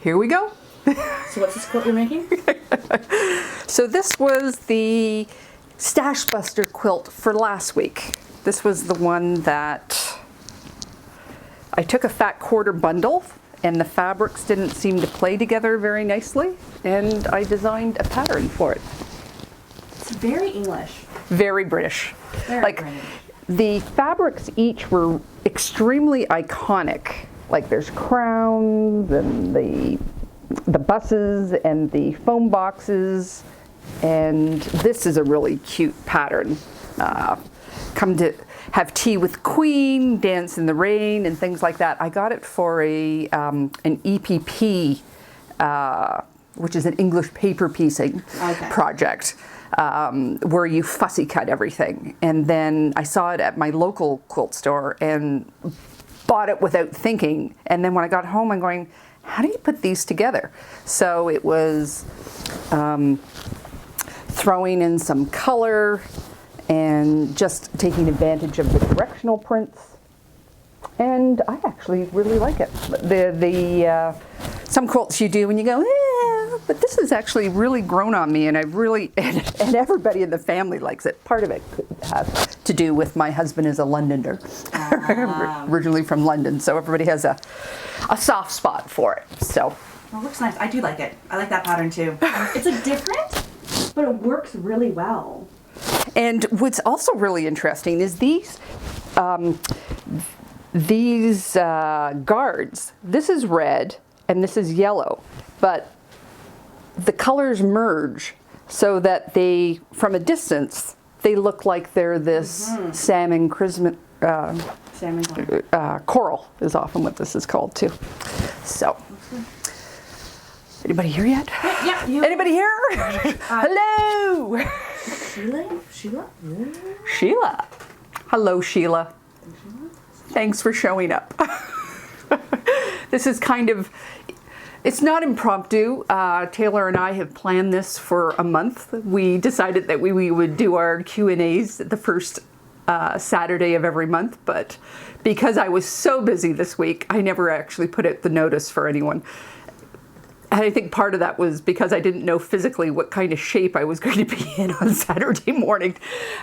here we go. So what's this quilt you're making? So this was the STASHBUSTER quilt for last week. This was the one that I took a fat quarter bundle and the fabrics didn't seem to play together very nicely, and I designed a pattern for it. It's very English. Very British. Very British. The fabrics each were extremely iconic. Like there's crowns and the buses and the foam boxes, and this is a really cute pattern. Come to have tea with Queen, dance in the rain, and things like that. I got it for an EPP, which is an English paper piecing project, where you fussy cut everything. And then I saw it at my local quilt store and bought it without thinking. And then when I got home, I'm going, how do you put these together? So it was throwing in some color and just taking advantage of the directional prints. And I actually really like it. Some quilts you do and you go, yeah, but this is actually really grown on me, and I've really, and everybody in the family likes it. Part of it has to do with my husband is a Londoner, originally from London, so everybody has a soft spot for it. So. Well, it looks nice. I do like it. I like that pattern too. It's a different, but it works really well. And what's also really interesting is these guards. This is red and this is yellow, but the colors merge so that they, from a distance, they look like they're this salmon coral is often what this is called too. So, anybody here yet? Yeah. Anybody here? Hello. Sheila. Hello, Sheila. Thanks for showing up. This is kind of, it's not impromptu. Taylor and I have planned this for a month. We decided that we would do our Q&As the first Saturday of every month, but because I was so busy this week, I never actually put out the notice for anyone. And I think part of that was because I didn't know physically what kind of shape I was going to be in on Saturday morning.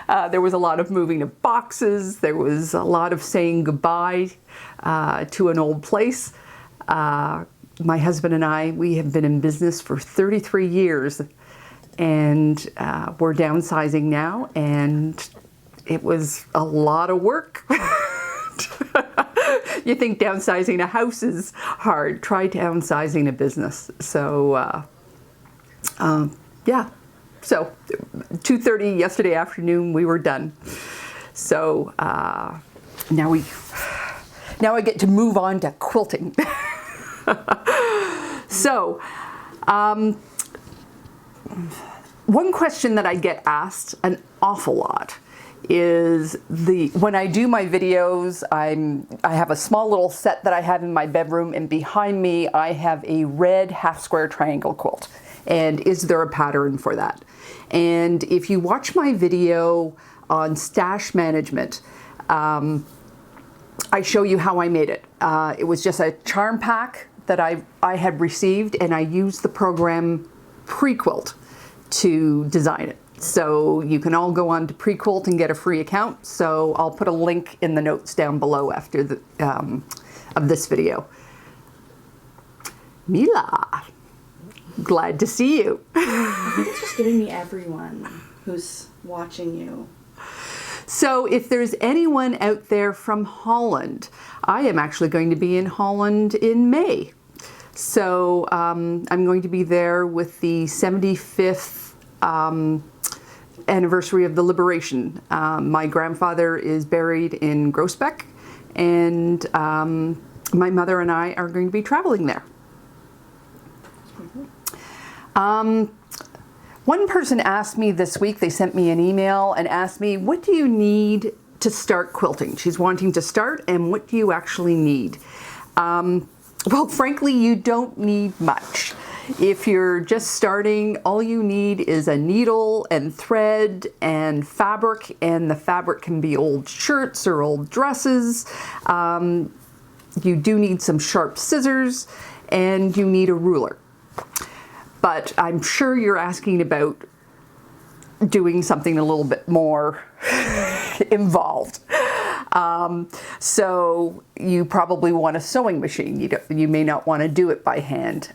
There was a lot of moving of boxes. There was a lot of saying goodbye to an old place. My husband and I, we have been in business for 33 years, and we're downsizing now, and it was a lot of work. You think downsizing a house is hard. Try downsizing a business. So, yeah. So, 2:30 yesterday afternoon, we were done. So, now I get to move on to quilting. So, one question that I get asked an awful lot is when I do my videos, I have a small little set that I have in my bedroom, and behind me I have a red half square triangle quilt. And is there a pattern for that? And if you watch my video on stash management, I show you how I made it. It was just a charm pack that I had received, and I used the program Pre-Quilt to design it. So you can all go on to Pre-Quilt and get a free account. So I'll put a link in the notes down below after the of this video. Mila, glad to see you. I think it's just giving me everyone who's watching you. So if there's anyone out there from Holland, I am actually going to be in Holland in May. So I'm going to be there with the 75th anniversary of the Liberation. My grandfather is buried in Groesbeck, and my mother and I are going to be traveling there. One person asked me this week, they sent me an email and asked me, what do you need to start quilting? She's wanting to start, and what do you actually need? Well, frankly, you don't need much. If you're just starting, all you need is a needle and thread and fabric, and the fabric can be old shirts or old dresses. You do need some sharp scissors, and you need a ruler. But I'm sure you're asking about doing something a little bit more involved. So you probably want a sewing machine. You may not want to do it by hand.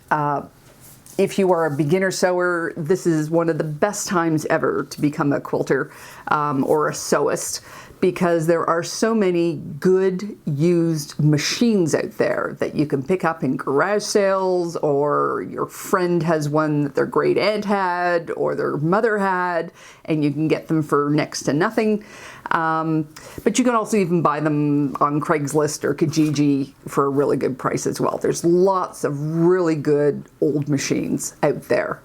If you are a beginner sewer, this is one of the best times ever to become a quilter or a sewist, because there are so many good used machines out there that you can pick up in garage sales, or your friend has one that their great aunt had or their mother had, and you can get them for next to nothing. But you can also even buy them on Craigslist or Kijiji for a really good price as well. There's lots of really good old machines out there.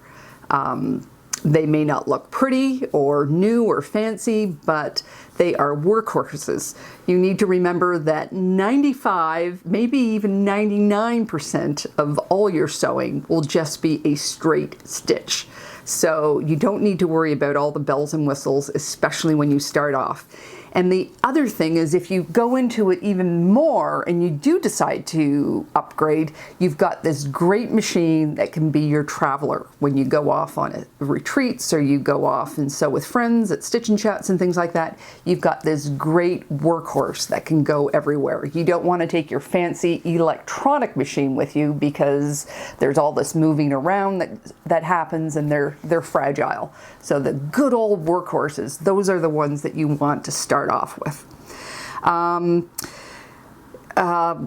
They may not look pretty or new or fancy, but they are workhorses. You need to remember that 95, maybe even 99% of all your sewing will just be a straight stitch. So you don't need to worry about all the bells and whistles, especially when you start off. And the other thing is, if you go into it even more and you do decide to upgrade, you've got this great machine that can be your traveler when you go off on retreats, or you go off and sew with friends at stitch and chats and things like that. You've got this great workhorse that can go everywhere. You don't want to take your fancy electronic machine with you, because there's all this moving around that happens, and they're fragile. So the good old workhorses, those are the ones that you want to start off with.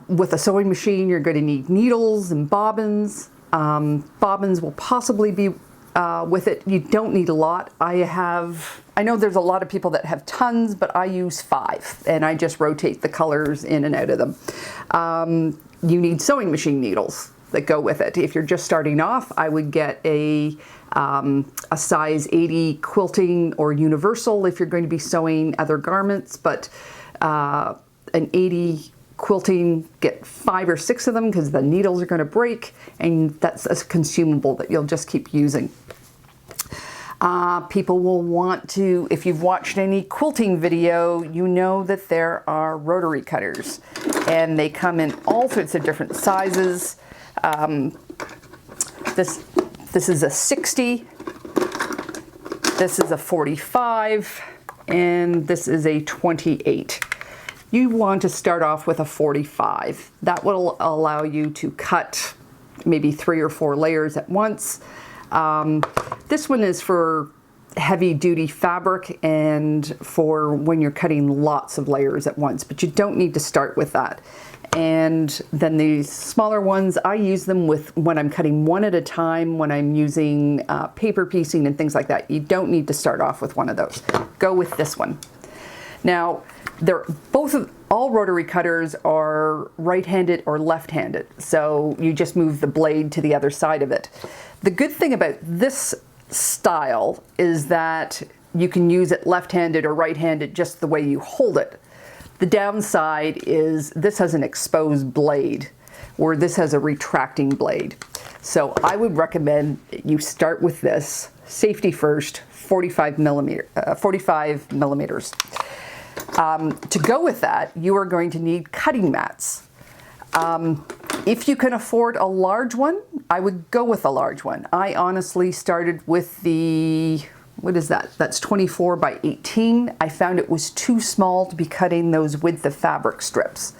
With a sewing machine, you're going to need needles and bobbins. Bobbins will possibly be with it. You don't need a lot. I know there's a lot of people that have tons, but I use 5, and I just rotate the colors in and out of them. You need sewing machine needles that go with it. If you're just starting off, I would get a size 80 quilting or universal if you're going to be sewing other garments, but an 80 quilting, get 5 or 6 of them, because the needles are going to break, and that's a consumable that you'll just keep using. People will want to, if you've watched any quilting video, you know that there are rotary cutters, and they come in all sorts of different sizes. This is a 60, this is a 45, and this is a 28. You want to start off with a 45. That will allow you to cut maybe 3 or 4 layers at once. This one is for heavy duty fabric and for when you're cutting lots of layers at once, but you don't need to start with that. And then these smaller ones, I use them with when I'm cutting one at a time, when I'm using paper piecing and things like that. You don't need to start off with one of those. Go with this one. Now, all rotary cutters are right-handed or left-handed, so you just move the blade to the other side of it. The good thing about this style is that you can use it left-handed or right-handed just the way you hold it. The downside is this has an exposed blade, where this has a retracting blade. So I would recommend you start with this, safety first, 45 millimeters. To go with that, you are going to need cutting mats. If you can afford a large one, I would go with a large one. I honestly started with the, what is that? That's 24 by 18. I found it was too small to be cutting those width of fabric strips.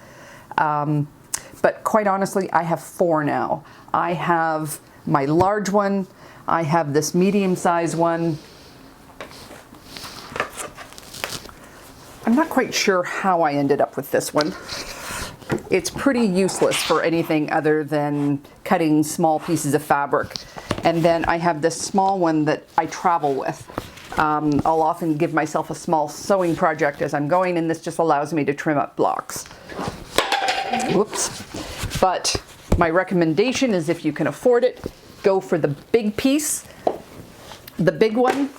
But quite honestly, I have 4 now. I have my large one, I have this medium-sized one. I'm not quite sure how I ended up with this one. It's pretty useless for anything other than cutting small pieces of fabric. And then I have this small one that I travel with. I'll often give myself a small sewing project as I'm going, and this just allows me to trim up blocks. Whoops. But my recommendation is, if you can afford it, go for the big piece, the big one.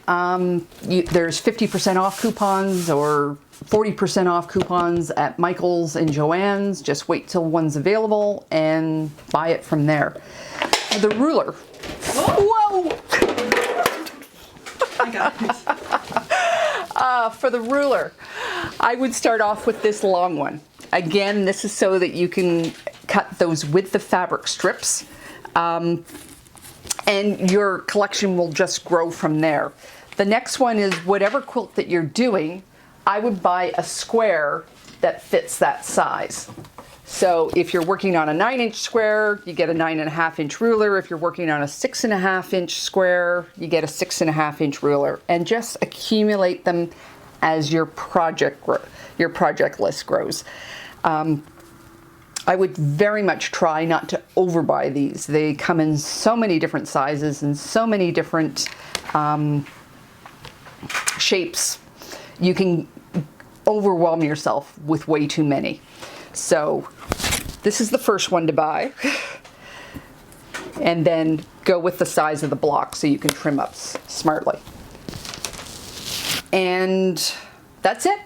There's 50% off coupons or 40% off coupons at Michael's and Joann's. Just wait till one's available and buy it from there. The ruler. Whoa! I got it. For the ruler, I would start off with this long one. Again, this is so that you can cut those with the fabric strips. And your collection will just grow from there. The next one is whatever quilt that you're doing, I would buy a square that fits that size. So if you're working on a 9-inch square, you get a 9.5-inch ruler. If you're working on a 6.5-inch square, you get a 6.5-inch ruler, and just accumulate them as your project list grows. I would very much try not to overbuy these. They come in so many different sizes and so many different shapes. You can overwhelm yourself with way too many. So this is the first one to buy. And then go with the size of the block so you can trim up smartly. And that's it.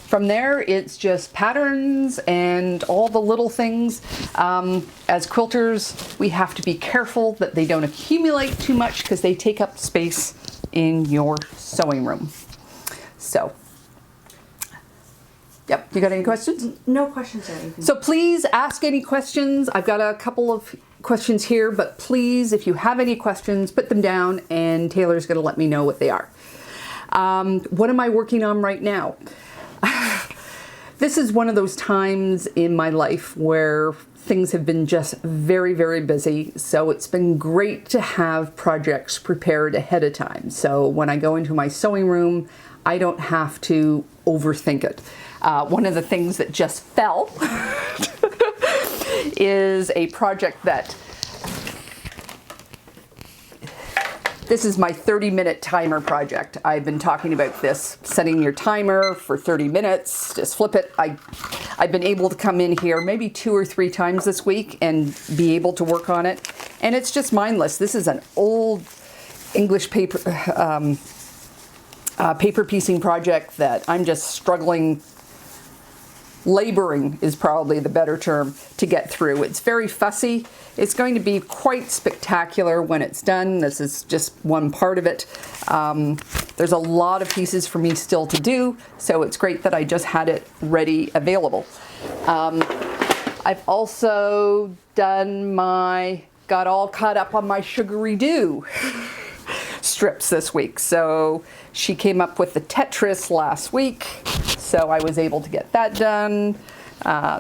From there, it's just patterns and all the little things. As quilters, we have to be careful that they don't accumulate too much because they take up space in your sewing room. So, yep, you got any questions? No questions or anything. So please ask any questions. I've got a couple of questions here, but please, if you have any questions, put them down and Taylor's gonna let me know what they are. What am I working on right now? This is one of those times in my life where things have been just very, very busy. So it's been great to have projects prepared ahead of time. So when I go into my sewing room, I don't have to overthink it. One of the things that just fell is a project that this is my 30-minute timer project. I've been talking about this, setting your timer for 30 minutes, just flip it. I've been able to come in here maybe 2 or 3 times this week and be able to work on it. And it's just mindless. This is an old English paper piecing project that I'm just struggling, laboring is probably the better term, to get through. It's very fussy. It's going to be quite spectacular when it's done. This is just one part of it. There's a lot of pieces for me still to do, so it's great that I just had it ready, available. I've also done got all caught up on my Sugaridoo strips this week. So she came up with the Tetris last week, so I was able to get that done.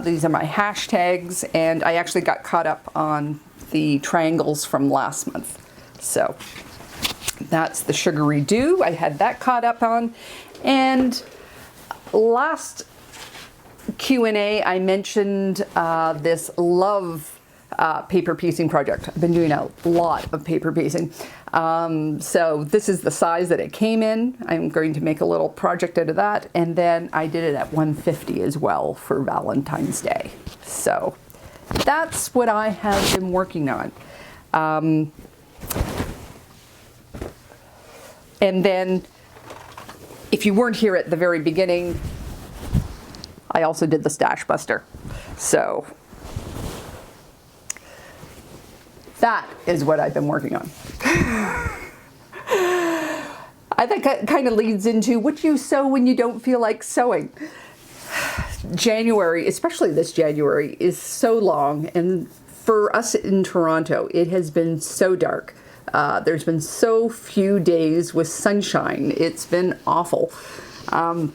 These are my hashtags, and I actually got caught up on the triangles from last month. So that's the Sugaridoo. I had that caught up on. And last Q&A, I mentioned this Love paper piecing project. I've been doing a lot of paper piecing. So this is the size that it came in. I'm going to make a little project out of that. And then I did it at 150 as well for Valentine's Day. So that's what I have been working on. And then if you weren't here at the very beginning, I also did the STASHBUSTER. So that is what I've been working on. I think that kind of leads into what do you sew when you don't feel like sewing. January, especially this January, is so long, and for us in Toronto, it has been so dark. There's been so few days with sunshine. It's been awful. And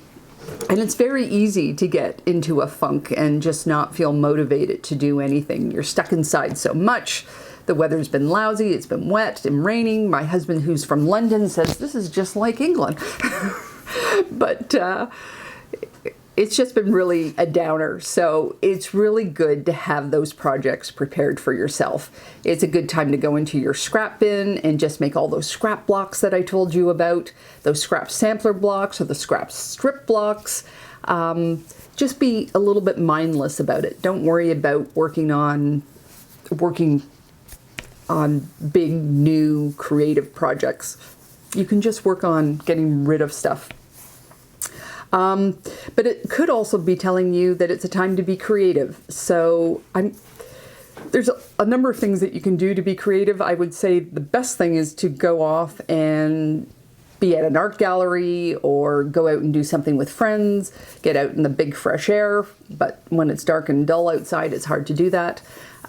it's very easy to get into a funk and just not feel motivated to do anything. You're stuck inside so much. The weather's been lousy, it's been wet and raining. My husband, who's from London, says this is just like England. But it's just been really a downer. So it's really good to have those projects prepared for yourself. It's a good time to go into your scrap bin and just make all those scrap blocks that I told you about, those scrap sampler blocks or the scrap strip blocks. Just be a little bit mindless about it. Don't worry about working on big, new, creative projects. You can just work on getting rid of stuff. But it could also be telling you that it's a time to be creative. So there's a number of things that you can do to be creative. I would say the best thing is to go off and be at an art gallery or go out and do something with friends, get out in the big fresh air, but when it's dark and dull outside, it's hard to do that.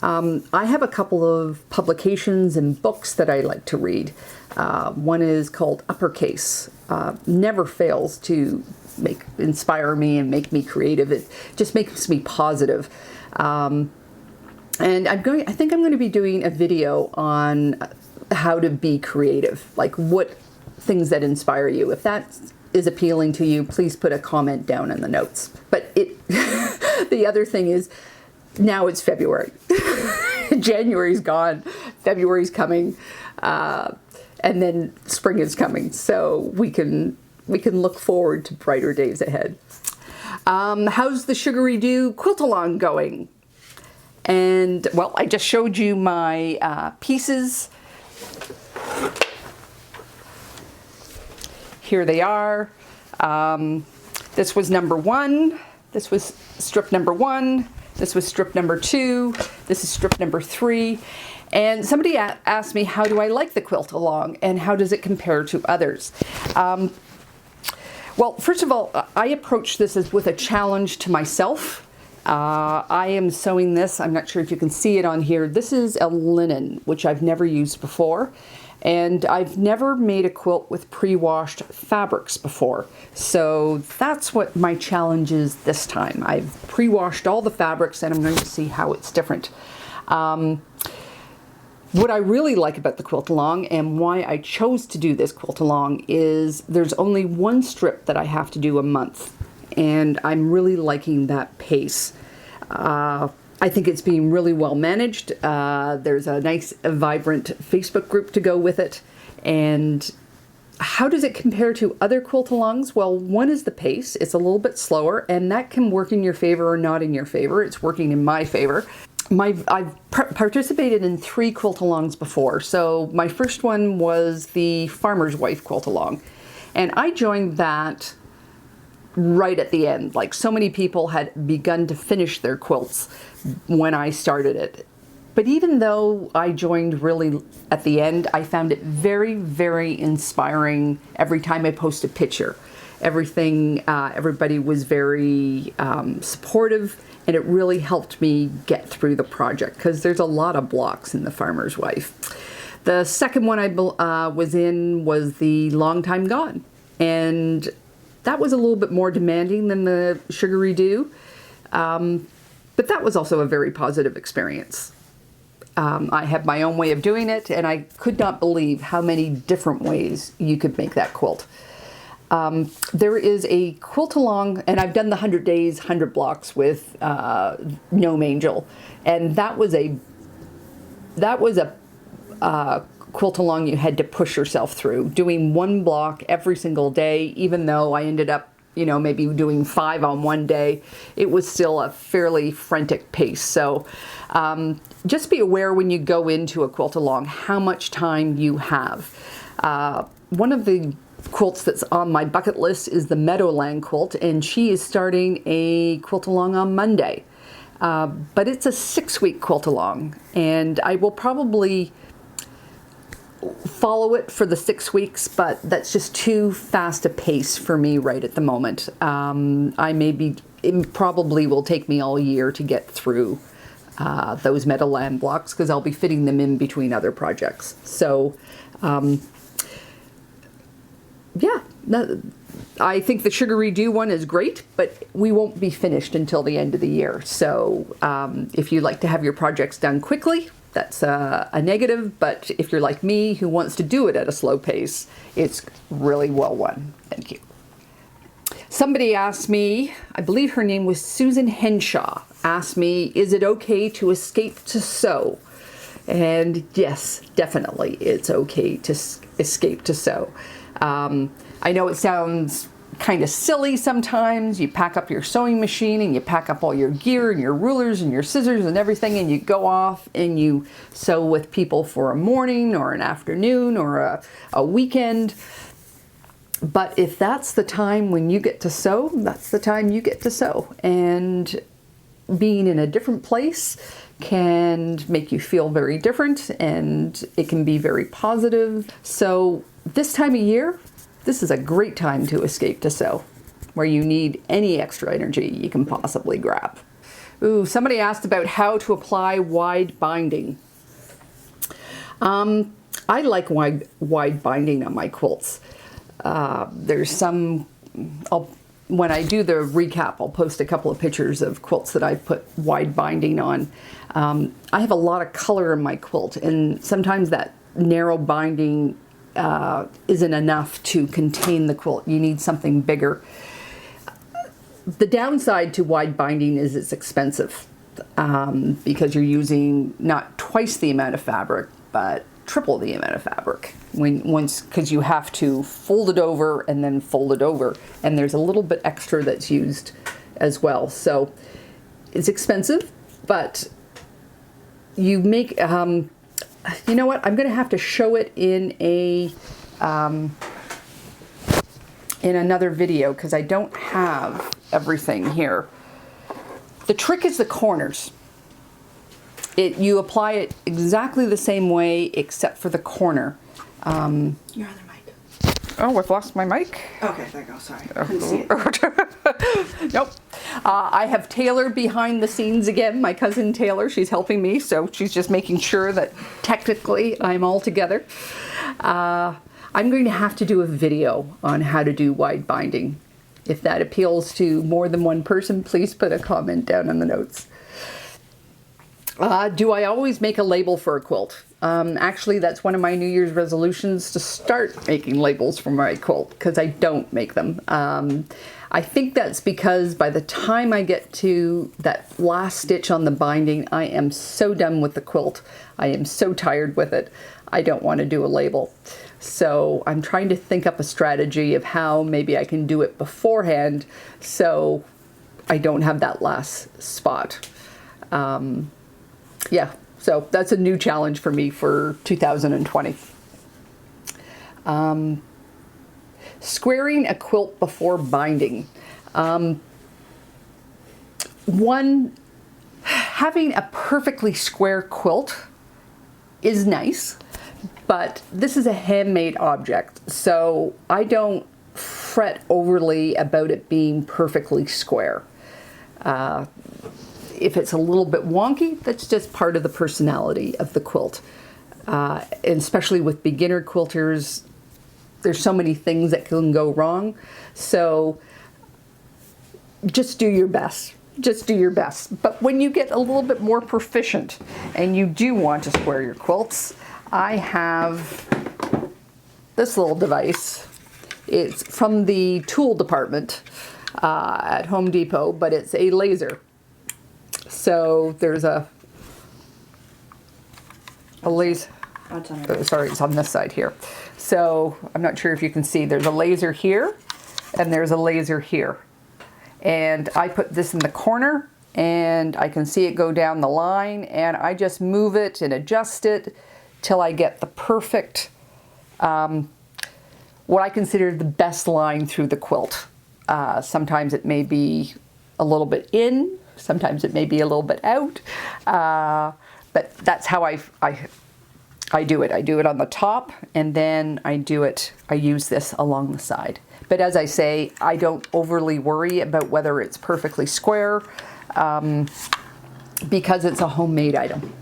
I have a couple of publications and books that I like to read. One is called Uppercase. Never fails to inspire me and make me creative. It just makes me positive. And I think I'm going to be doing a video on how to be creative, like what things that inspire you. If that is appealing to you, please put a comment down in the notes. But the other thing is, now it's February. January's gone, February's coming, and then spring is coming. So we can look forward to brighter days ahead. How's the Sugaridoo Quilt-a-long going? And well, I just showed you my pieces. Here they are. This was number 1. This was strip number 1. This was strip number 2. This is strip number 3. And somebody asked me, how do I like the Quilt-a-long and how does it compare to others? Well, first of all, I approach this as with a challenge to myself. I am sewing this. I'm not sure if you can see it on here. This is a linen, which I've never used before. And I've never made a quilt with pre-washed fabrics before. So that's what my challenge is this time. I've pre-washed all the fabrics and I'm going to see how it's different. What I really like about the Quilt-a-long and why I chose to do this Quilt-a-long is there's only one strip that I have to do a month. And I'm really liking that pace. I think it's being really well managed. There's a nice, vibrant Facebook group to go with it. And how does it compare to other Quilt-a-longs? Well, one is the pace. It's a little bit slower, and that can work in your favor or not in your favor. It's working in my favor. I've participated in 3 Quilt-a-longs before. So my first one was the Farmer's Wife Quilt-a-long. And I joined that right at the end. Like, so many people had begun to finish their quilts when I started it. But even though I joined really at the end, I found it very, very inspiring every time I post a picture. Everybody was very supportive, and it really helped me get through the project because there's a lot of blocks in the Farmer's Wife. The second one I was in was the Long Time Gone, and that was a little bit more demanding than the Sugaridoo, but that was also a very positive experience. I have my own way of doing it, and I could not believe how many different ways you could make that quilt. There is a Quilt-a-long, and I've done the 100 days, 100 blocks with Gnome Angel, and that was a Quilt-a-long you had to push yourself through, doing 1 block every single day. Even though I ended up, maybe doing 5 on one day, it was still a fairly frantic pace. So just be aware when you go into a Quilt-a-long how much time you have. One of the quilts that's on my bucket list is the Meadowland quilt, and she is starting a Quilt-a-long on Monday. But it's a 6-week Quilt-a-long, and I will probably follow it for the 6 weeks, but that's just too fast a pace for me right at the moment. It probably will take me all year to get through those Meadowland blocks because I'll be fitting them in between other projects. So yeah, I think the Sugaridoo one is great, but we won't be finished until the end of the year. So if you like to have your projects done quickly, that's a negative, but if you're like me who wants to do it at a slow pace, it's really well won. Thank you. Somebody asked me, I believe her name was Susan Henshaw, asked me, is it okay to escape to sew? And yes, definitely it's okay to escape to sew. I know it sounds kind of silly sometimes. You pack up your sewing machine and you pack up all your gear and your rulers and your scissors and everything, and you go off and you sew with people for a morning or an afternoon or a weekend. But if that's the time when you get to sew, that's the time you get to sew. And being in a different place can make you feel very different, and it can be very positive. So this time of year, this is a great time to escape to sew, where you need any extra energy you can possibly grab. Ooh, somebody asked about how to apply wide binding. I like wide binding on my quilts. There's some, when I do the recap, I'll post a couple of pictures of quilts that I've put wide binding on. I have a lot of color in my quilt, and sometimes that narrow binding isn't enough to contain the quilt. You need something bigger. The downside to wide binding is it's expensive because you're using not twice the amount of fabric, but triple the amount of fabric because you have to fold it over and then fold it over, and there's a little bit extra that's used as well. So it's expensive, but you make you know what, I'm gonna have to show it in a in another video because I don't have everything here. The trick is the corners. You apply it exactly the same way except for the corner. Your other mic. Oh, I've lost my mic. Okay, there you go. Sorry. I couldn't see it. Nope. I have Taylor behind the scenes again, my cousin Taylor. She's helping me, so she's just making sure that technically I'm all together. I'm going to have to do a video on how to do wide binding. If that appeals to more than one person, please put a comment down in the notes. Do I always make a label for a quilt? Actually, that's one of my New Year's resolutions, to start making labels for my quilt, because I don't make them. I think that's because by the time I get to that last stitch on the binding, I am so done with the quilt. I am so tired with it. I don't want to do a label. So I'm trying to think up a strategy of how maybe I can do it beforehand so I don't have that last spot. Yeah, so that's a new challenge for me for 2020. Squaring a quilt before binding. Having a perfectly square quilt is nice, but this is a handmade object, so I don't fret overly about it being perfectly square. If it's a little bit wonky, that's just part of the personality of the quilt. And especially with beginner quilters, there's so many things that can go wrong. So just do your best. Just do your best. But when you get a little bit more proficient and you do want to square your quilts, I have this little device. It's from the tool department at Home Depot, but it's a laser. So there's a laser. Sorry, it's on this side here. So I'm not sure if you can see, there's a laser here and there's a laser here. And I put this in the corner and I can see it go down the line, and I just move it and adjust it till I get the perfect, what I consider the best line through the quilt. Sometimes it may be a little bit in, sometimes it may be a little bit out, but that's how I do it. I do it on the top, and then I use this along the side. But as I say, I don't overly worry about whether it's perfectly square because it's a homemade item.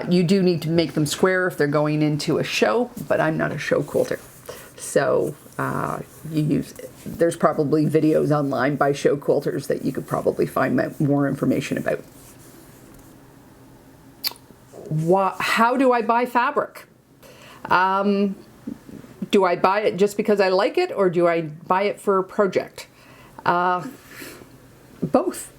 You do need to make them square if they're going into a show, but I'm not a show quilter. So there's probably videos online by show quilters that you could probably find more information about. How do I buy fabric? Do I buy it just because I like it, or do I buy it for a project? Both.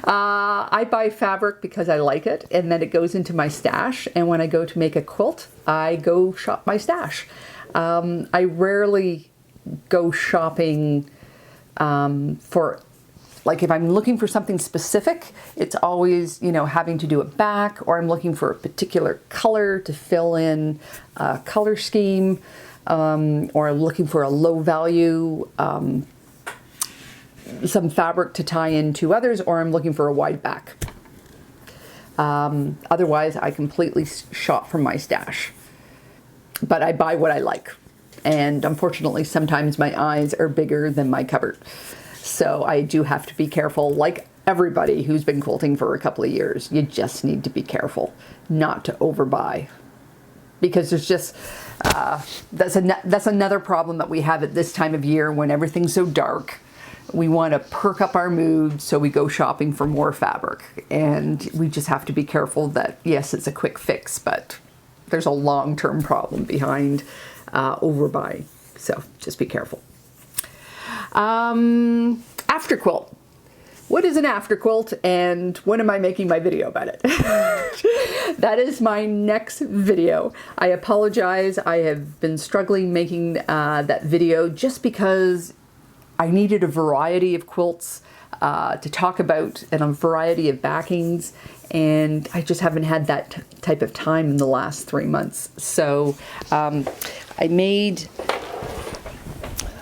I buy fabric because I like it, and then it goes into my stash, and when I go to make a quilt, I go shop my stash. I rarely go shopping for, like, if I'm looking for something specific, it's always, you know, having to do it back, or I'm looking for a particular color to fill in a color scheme, or I'm looking for a low value, some fabric to tie into others, or I'm looking for a wide back. Otherwise, I completely shop from my stash. but I buy what I like. And unfortunately, sometimes my eyes are bigger than my cupboard. So I do have to be careful, like everybody who's been quilting for a couple of years. You just need to be careful not to overbuy. Because there's just, that's another problem that we have at this time of year when everything's so dark. We want to perk up our mood, so we go shopping for more fabric. And we just have to be careful that, yes, it's a quick fix, but there's a long-term problem behind overbuying. So just be careful. AFTERQUILT. What is an AFTERQUILT, and when am I making my video about it? That is my next video. I apologize. I have been struggling making that video just because I needed a variety of quilts to talk about and a variety of backings, and I just haven't had that type of time in the last 3 months. So I made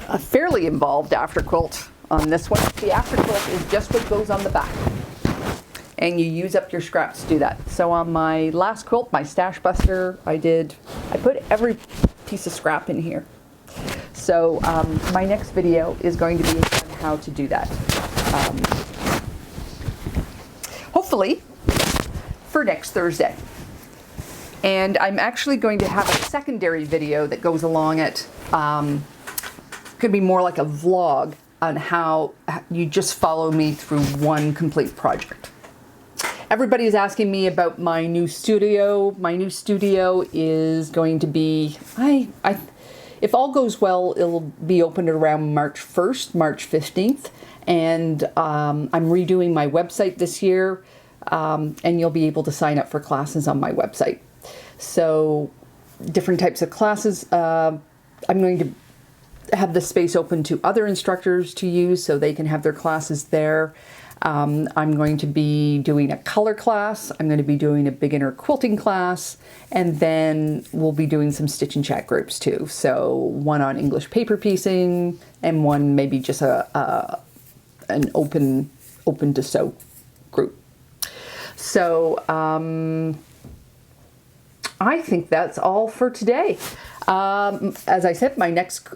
a fairly involved AFTERQUILT on this one. The AFTERQUILT is just what goes on the back, and you use up your scraps to do that. So on my last quilt, my STASHBUSTER, I put every piece of scrap in here. So my next video is going to be on how to do that. Hopefully for next Thursday. And I'm actually going to have a secondary video that goes along it. It's going to be more like a vlog on how you just follow me through one complete project. Everybody is asking me about my new studio. My new studio is going to be, if all goes well, it'll be opened around March 1st, March 15th. And I'm redoing my website this year, and you'll be able to sign up for classes on my website. So different types of classes. I'm going to have the space open to other instructors to use so they can have their classes there. I'm going to be doing a color class. I'm going to be doing a beginner quilting class, and then we'll be doing some stitch and chat groups too. So one on English paper piecing, and one maybe just an open to sew group. So I think that's all for today. As I said, my next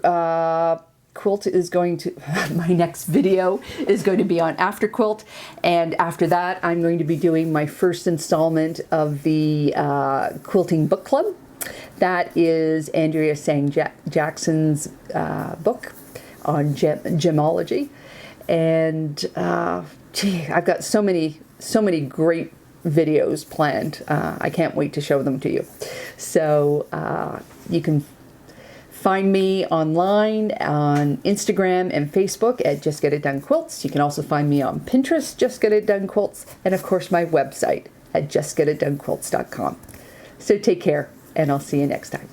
quilt is going to, my next video is going to be on AFTERQUILT, and after that I'm going to be doing my first installment of the Quilting Book Club. That is Andrea Jackson's book on gemology, and gee, I've got so many great videos planned. I can't wait to show them to you. So you can find me online on Instagram and Facebook at Just Get It Done Quilts. You can also find me on Pinterest, Just Get It Done Quilts, and of course my website at justgetitdonequilts.com. So take care, and I'll see you next time.